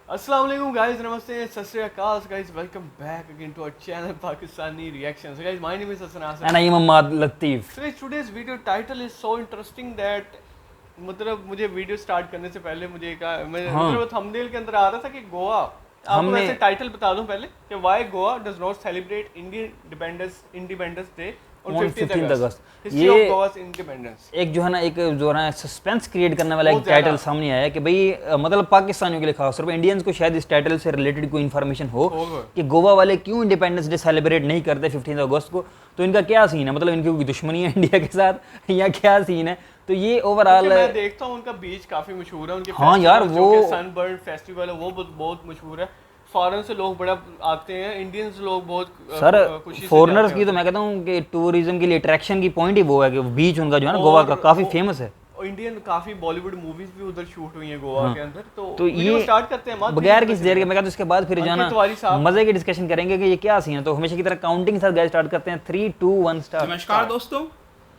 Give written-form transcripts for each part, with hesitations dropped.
अस्सलाम वालेकुम गाइस, नमस्ते, सत श्री अकाल guys, welcome back again to our channel Pakistani reactions. Guys, my name is Hassan Hassan. And I am Ahmad Latif. So guys, today's video title is so interesting that मतलब मुझे video start करने से पहले मुझे मतलब थंबनेल के अंदर आ रहा था कि गोवा, आपको वैसे टाइटल बता दूं पहले कि why Goa does not celebrate independence day on 15th अगस्त. ये इंडिपेंडेंस एक जो है ना सस्पेंस क्रिएट करने वाला एक टाइटल सामने आया है कि भाई मतलब पाकिस्तानियों के लिए खास तौर पे इंडियंस को शायद इस टाइटल से रिलेटेड कोई इन्फॉर्मेशन हो कि गोवा वाले क्यों इंडिपेंडेंस डे सेलिब्रेट नहीं करते 15 अगस्त को. तो इनका क्या सीन है, मतलब इनकी कोई दुश्मनी है इंडिया के साथ या क्या सीन है. तो ये ओवरऑल मैं देखता हूँ उनका बीच काफी मशहूर है, उनके हाँ यार वो सनबर्न फेस्टिवल है वो बहुत मशहूर है. फॉरेन से लोग बड़ा आते हैं, इंडियंस लोग बहुत सर फॉरेनर्स की तो मैं कहता हूँ कि टूरिज्म के लिए अट्रैक्शन की पॉइंट ही वो है कि बीच उनका जो है ना गोवा का काफी फेमस है. इंडियन काफी बॉलीवुड मूवीज भी उधर शूट हुई हैं गोवा के अंदर. तो ये स्टार्ट करते हैं बगैर किसी देर के. मैं कहता हूँ इसके बाद फिर जो ना मजे की डिस्कशन करेंगे कि ये क्या सीन है. तो हमेशा की तरह काउंटिंग के साथ गाइस स्टार्ट करते हैं. 3 2 1 स्टार्ट. नमस्कार दोस्तों,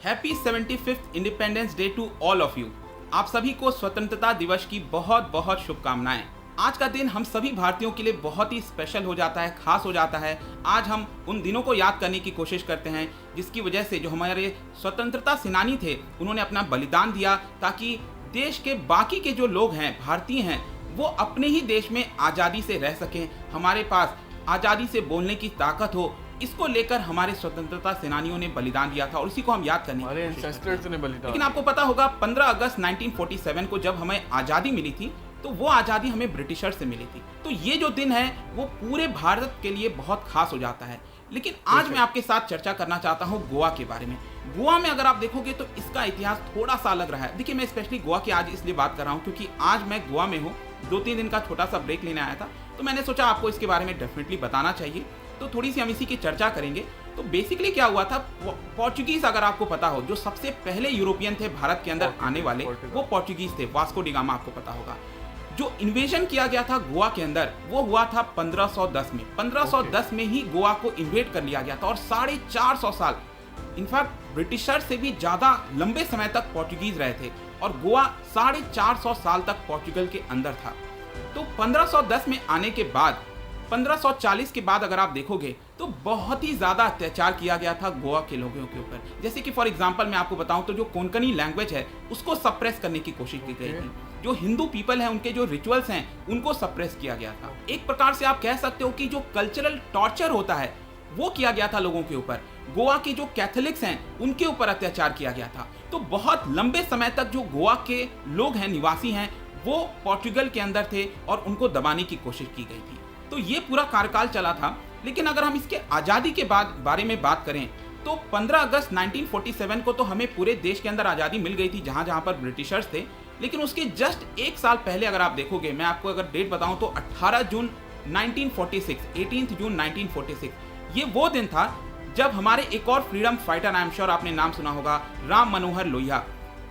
happy 75th independence day to all of you. आप सभी को स्वतंत्रता दिवस की बहुत बहुत शुभकामनाएं. आज का दिन हम सभी भारतीयों के लिए बहुत ही स्पेशल हो जाता है, खास हो जाता है. आज हम उन दिनों को याद करने की कोशिश करते हैं जिसकी वजह से जो हमारे स्वतंत्रता सेनानी थे उन्होंने अपना बलिदान दिया ताकि देश के बाकी के जो लोग हैं, भारतीय हैं, वो अपने ही देश में आज़ादी से रह सकें, हमारे पास आज़ादी से बोलने की ताकत हो. इसको लेकर हमारे स्वतंत्रता सेनानियों ने बलिदान दिया था और उसी को हम याद करने हमारे एंसेस्टर्स ने बलिदान. लेकिन आपको पता होगा 15 अगस्त 1947 को जब हमें आज़ादी मिली थी तो वो आज़ादी हमें ब्रिटिशर से मिली थी. तो ये जो दिन है वो पूरे भारत के लिए बहुत खास हो जाता है. लेकिन आज मैं आपके साथ चर्चा करना चाहता हूँ गोवा के बारे में. गोवा में अगर आप देखोगे तो इसका इतिहास थोड़ा सा अलग रहा है. देखिए, मैं स्पेशली गोवा की आज इसलिए बात कर रहा हूँ क्योंकि आज मैं गोवा में हूँ. 2-3 दिन का छोटा सा ब्रेक लेने आया था तो मैंने सोचा आपको इसके बारे में डेफिनेटली बताना चाहिए. तो थोड़ी सी हम इसी की चर्चा करेंगे. तो बेसिकली क्या हुआ था, पोर्चुगीज अगर आपको पता हो, जो सबसे पहले यूरोपियन थे भारत के अंदर आने वाले, वो पोर्चुगीज थे. वास्को डी गामा आपको पता होगा. जो इन्वेजन किया गया था गोवा के अंदर वो हुआ था 1510 में. 1510 में ही गोवा को इन्वेड कर लिया गया था और 450 साल, इनफैक्ट ब्रिटिशर से भी ज्यादा लंबे समय तक पोर्चुगीज रहे थे और गोवा 450 साल तक पोर्चुगल के अंदर था. तो 1510 में आने के बाद 1540 के बाद अगर आप देखोगे तो बहुत ही ज़्यादा अत्याचार किया गया था गोवा के लोगों के ऊपर. जैसे कि फॉर एग्जांपल मैं आपको बताऊं तो जो कोंकणी लैंग्वेज है उसको सप्रेस करने की कोशिश की गई थी. जो हिंदू पीपल हैं उनके जो रिचुअल्स हैं उनको सप्रेस किया गया था. एक प्रकार से आप कह सकते हो कि जो कल्चरल टॉर्चर होता है वो किया गया था लोगों के ऊपर. गोवा के जो कैथोलिक्स हैं उनके ऊपर अत्याचार किया गया था. तो बहुत लंबे समय तक जो गोवा के लोग हैं, निवासी हैं, वो पोर्चुगल के अंदर थे और उनको दबाने की कोशिश की गई थी. तो ये पूरा कार्यकाल चला था. लेकिन अगर हम इसके आज़ादी के बारे में बात करें तो 15 अगस्त 1947 को तो हमें पूरे देश के अंदर आज़ादी मिल गई थी जहाँ जहाँ पर ब्रिटिशर्स थे. लेकिन उसके जस्ट एक साल पहले अगर आप देखोगे, मैं आपको अगर डेट बताऊं तो 18 जून 1946, 18 जून 1946, ये वो दिन था जब हमारे एक और freedom fighter, I am sure आपने नाम सुना होगा, राम मनोहर लोहिया,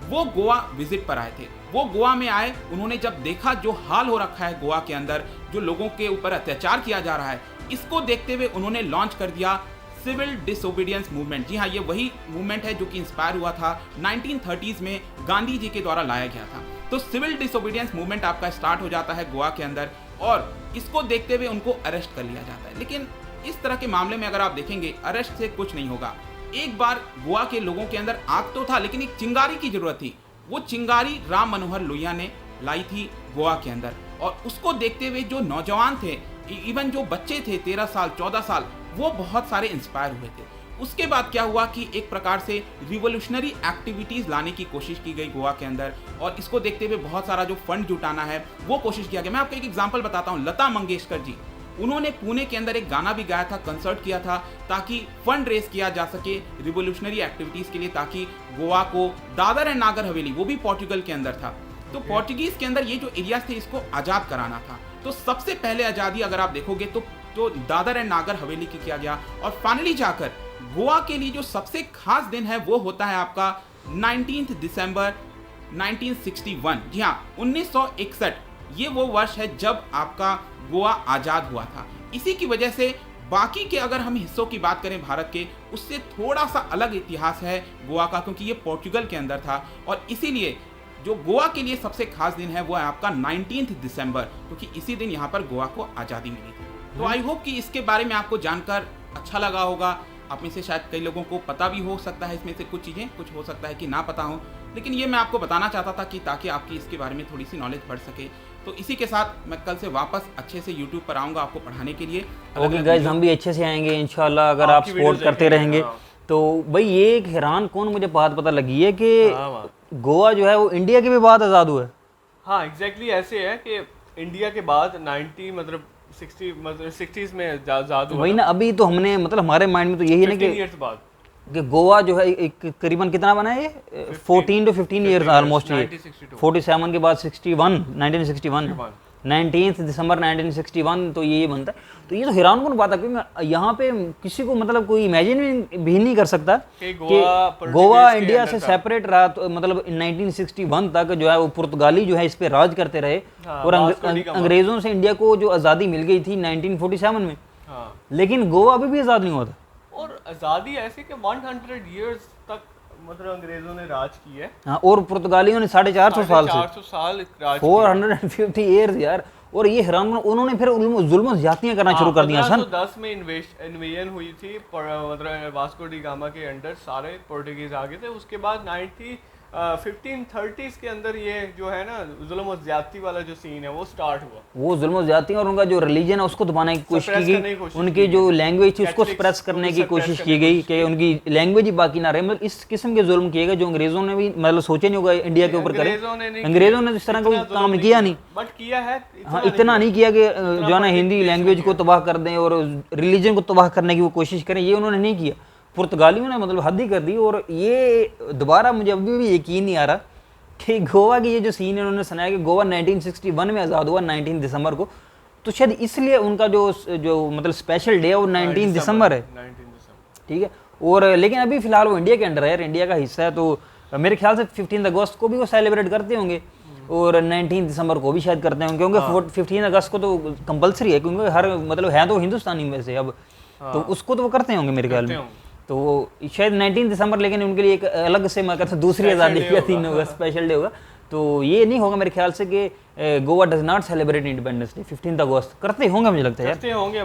वो गोवा विजिट पर आए थे. वो गोवा में आए, उन्होंने जब देखा जो हाल हो रखा है गोवा के अंदर, जो लोगों के ऊपर अत्याचार किया जा रहा है, इसको देखते हुए उन्होंने लॉन्च कर दिया सिविल डिसोबीडियंस मूवमेंट. जी हाँ, ये वही मूवमेंट है जो कि इंस्पायर हुआ था 1930s में गांधी जी के द्वारा लाया गया था. तो सिविल डिसोबीडियंस मूवमेंट आपका स्टार्ट हो जाता है गोवा के अंदर और इसको देखते हुए उनको अरेस्ट कर लिया जाता है. लेकिन इस तरह के मामले में अगर आप देखेंगे अरेस्ट से कुछ नहीं होगा. एक बार गोवा के लोगों के अंदर आग तो था लेकिन एक चिंगारी की जरूरत थी. वो चिंगारी राम मनोहर लोहिया ने लाई थी गोवा के अंदर और उसको देखते हुए जो नौजवान थे, इवन जो बच्चे थे 13 साल 14 साल, वो बहुत सारे इंस्पायर हुए थे. उसके बाद क्या हुआ कि एक प्रकार से रिवोल्यूशनरी एक्टिविटीज़ लाने की कोशिश की गई गोवा के अंदर और इसको देखते हुए बहुत सारा जो फंड जुटाना है वो कोशिश किया गया. मैं आपको एक एग्जांपल बताता हूँ. लता मंगेशकर जी, उन्होंने पुणे के अंदर एक गाना भी गाया था, कंसर्ट किया था ताकि फंड रेस किया जा सके रिवोल्यूशनरी एक्टिविटीज़ के लिए, ताकि गोवा को, दादर एंड नागर हवेली, वो भी पोर्चुगल के अंदर था, तो पोर्चुगीज के अंदर ये जो एरियाज थे इसको आज़ाद कराना था. तो सबसे पहले आज़ादी अगर आप देखोगे तो दादर एंड नागर हवेली की किया गया और फाइनली जाकर गोवा के लिए जो सबसे खास दिन है वो होता है आपका 19 दिसंबर 1961. जी हाँ, 1961 ये वो वर्ष है जब आपका गोवा आज़ाद हुआ था. इसी की वजह से बाकी के अगर हम हिस्सों की बात करें भारत के, उससे थोड़ा सा अलग इतिहास है गोवा का, क्योंकि ये पोर्चुगल के अंदर था और इसीलिए जो गोवा के लिए सबसे खास दिन है वो है आपका 19 दिसंबर, क्योंकि इसी दिन यहाँ पर गोवा को आज़ादी मिली थी। तो आई होप कि इसके बारे में आपको जानकर अच्छा लगा होगा। आप में से शायद कई लोगों को पता भी हो सकता है इसमें से कुछ चीज़ें, कुछ हो सकता है कि ना पता हो, लेकिन ये मैं आपको बताना चाहता था कि ताकि आपकी इसके बारे में थोड़ी सी नॉलेज बढ़ सके। तो इसी के साथ मैं कल से वापस अच्छे से यूट्यूब पर आऊँगा आपको पढ़ाने के लिए। ओके गाइज, हम भी अच्छे से आएंगे इंशाल्लाह, अगर आप सपोर्ट करते रहेंगे तो। भाई ये एक हैरान कौन मुझे बात पता लगी है कि गोवा जो है वो इंडिया के भी बाद आज़ाद हुआ है। हाँ एग्जैक्टली ऐसे है कि इंडिया के बाद 60s में आज़ाद हुआ। वही ना, अभी तो हमने मतलब हमारे माइंड में तो यही है कि गोवा जो है एक करीबन कितना बना है, 14 to 15 ईयर्स ऑलमोस्ट। 47 के बाद 1961 19 दिसंबर 1961, तो ये बनता है। तो ये तो हैरान कौन बात है, क्योंकि यहाँ पे किसी को मतलब कोई इमेजिन भी नहीं कर सकता कि गोवा इंडिया से सेपरेट रहा। तो मतलब 1961 तक जो है वो पुर्तगाली जो है इस पे राज करते रहे। और अंग्रेजों से इंडिया को जो आज़ादी मिल गई थी 1947 में, लेकिन गोवा अभी भी आज़ाद नहीं हुआ था। और आज़ादी ऐसे कि 100 ईयर्स तक मतलब अंग्रेजों ने राज की है। हाँ, और पुर्तगालियों ने 450 साल से 450 साल राज 450 ईयर्स यार। और ये हैरान, उन्होंने फिर जुल्म ज्यादतियां करना शुरू कर दिया। 1510 में इन्वेजन हुई थी, मतलब वास्को डी गामा के अंडर सारे पोर्टुगीज आ गए थे। उसके बाद 1530s के अंदर ये जो है ना जुल्म और ज्यादती वाला जो सीन है वो स्टार्ट हुआ। वो जुल्म और ज्यादती और उनका जो रिलीजन है उसको दबाने की कोशिश की गई, उनकी जो लैंग्वेज थी उसको सप्रेस करने की कोशिश की गई कि उनकी लैंग्वेज ही बाकी ना रहे। मतलब इस किस्म के जुल्म किए गए जो अंग्रेजों ने भी मतलब सोचे नहीं होगा इंडिया के ऊपर करें। अंग्रेजों ने इस तरह कोई काम किया नहीं, बट किया है। हाँ, इतना नहीं किया कि जो है ना हिंदी लैंग्वेज को तबाह कर दें और रिलीजन को तबाह करने की वो कोशिश करें, ये उन्होंने नहीं किया। पुर्तगालियों ने मतलब हद ही कर दी। और ये दोबारा मुझे अभी भी यकीन नहीं आ रहा कि गोवा की ये जो सीन है उन्होंने सुनाया कि गोवा 1961 में आज़ाद हुआ 19 दिसंबर को, तो शायद इसलिए उनका जो मतलब स्पेशल डे है वो 19 दिसंबर है। ठीक है, और लेकिन अभी फिलहाल वो इंडिया के अंडर है, इंडिया का हिस्सा है। तो मेरे ख्याल से 15 अगस्त को भी वो सेलिब्रेट करते होंगे और 19 दिसंबर को भी शायद करते होंगे, क्योंकि 15 अगस्त को तो कंपलसरी है, क्योंकि हर मतलब है तो हिंदुस्तानी में से अब, तो उसको तो वो करते होंगे मेरे ख्याल में। तो शायद 19 दिसंबर लेकिन उनके लिए एक अलग से मैं कहता हूँ दूसरी आज़ादी का 3 अगस्त स्पेशल डे होगा। तो ये नहीं होगा मेरे ख्याल से कि Goa does not celebrate independence day 15 अगस्त। करते होंगे मुझे लगता है यार।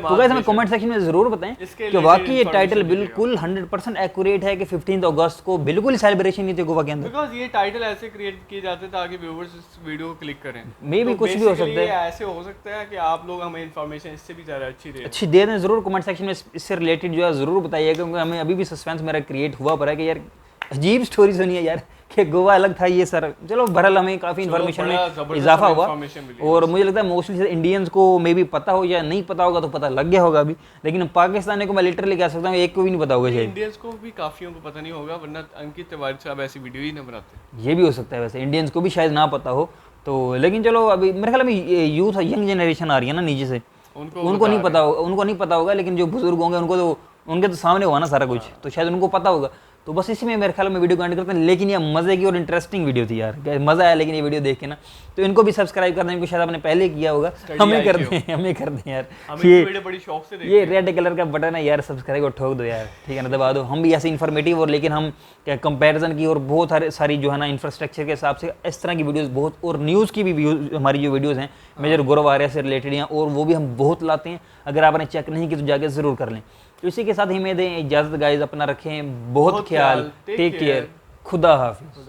तो गाइस हमें कमेंट सेक्शन में जरूर बताएं कि वाकई ये टाइटल बिल्कुल 100% एक्यूरेट है कि 15 अगस्त को बिल्कुल सेलिब्रेशन नहीं थे गोवा के अंदर। बिकॉज़ ये टाइटल ऐसे क्रिएट किए जाते ताकि व्यूअर्स इस वीडियो को क्लिक करें। मे भी कुछ भी हो सकता है, ऐसे हो सकता है कि आप लोग हमें इंफॉर्मेशन इससे भी ज़्यादा अच्छी दे दें। जरूर कमेंट सेक्शन में इससे रिलेटेड जो है जरूर बताइएगा, क्योंकि हमें अभी भी सस्पेंस मेरा क्रिएट हुआ पड़ा है कि यार अजीब स्टोरी सुनी है यार कि गोवा अलग था ये सर। चलो बहरहाल हमें काफ़ी इन्फॉर्मेशन में इजाफा हुआ और मुझे लगता है मोस्टली इंडियंस को मे भी पता हो या नहीं पता होगा तो पता लग गया होगा अभी, लेकिन पाकिस्तानी को मैं लिटरली कह सकता हूँ एक को भी नहीं पता होगा शायद। इंडियंस को भी काफियों को पता नहीं होगा, वरना अंकित तिवारी साहब ऐसी वीडियो ही ना बनाते। ये भी हो सकता है, वैसे इंडियंस को भी शायद ना पता हो तो, लेकिन चलो अभी मेरे ख्याल में यूथ यंग जनरेशन आ रही है ना नीचे से, उनको नहीं पता होगा, लेकिन जो बुजुर्ग होंगे उनके तो सामने हुआ ना सारा कुछ, तो शायद उनको पता होगा। तो बस इसी में मेरे ख्याल में वीडियो को एंड करते हैं। लेकिन ये मज़े की और इंटरेस्टिंग वीडियो थी यार, मज़ा आया लेकिन ये वीडियो देख के ना। तो इनको भी सब्सक्राइब करने को शायद आपने पहले किया होगा, हमें कर दें यार। ये बड़ी शौक से ये रेड कलर का बटन है यार, सब्सक्राइब को ठोक दो यार, ठीक है ना, दबा दो। हम भी ऐसे इन्फॉर्मेटिव और लेकिन हम क्या कंपैरिजन की और बहुत सारी जो है ना इंफ्रास्ट्रक्चर के हिसाब से इस तरह की वीडियोज़ बहुत, और न्यूज़ की भी हमारी जो वीडियोज़ हैं मेजर गौरव आर्या से रिलेटेड हैं, और वो भी हम बहुत लाते हैं। अगर आपने चेक नहीं की तो जाके ज़रूर कर लें। तो इसी के साथ ही मैं दें इजाज़त गाइस, अपना रखें बहुत ख्याल, टेक केयर, खुदा हाफिज़।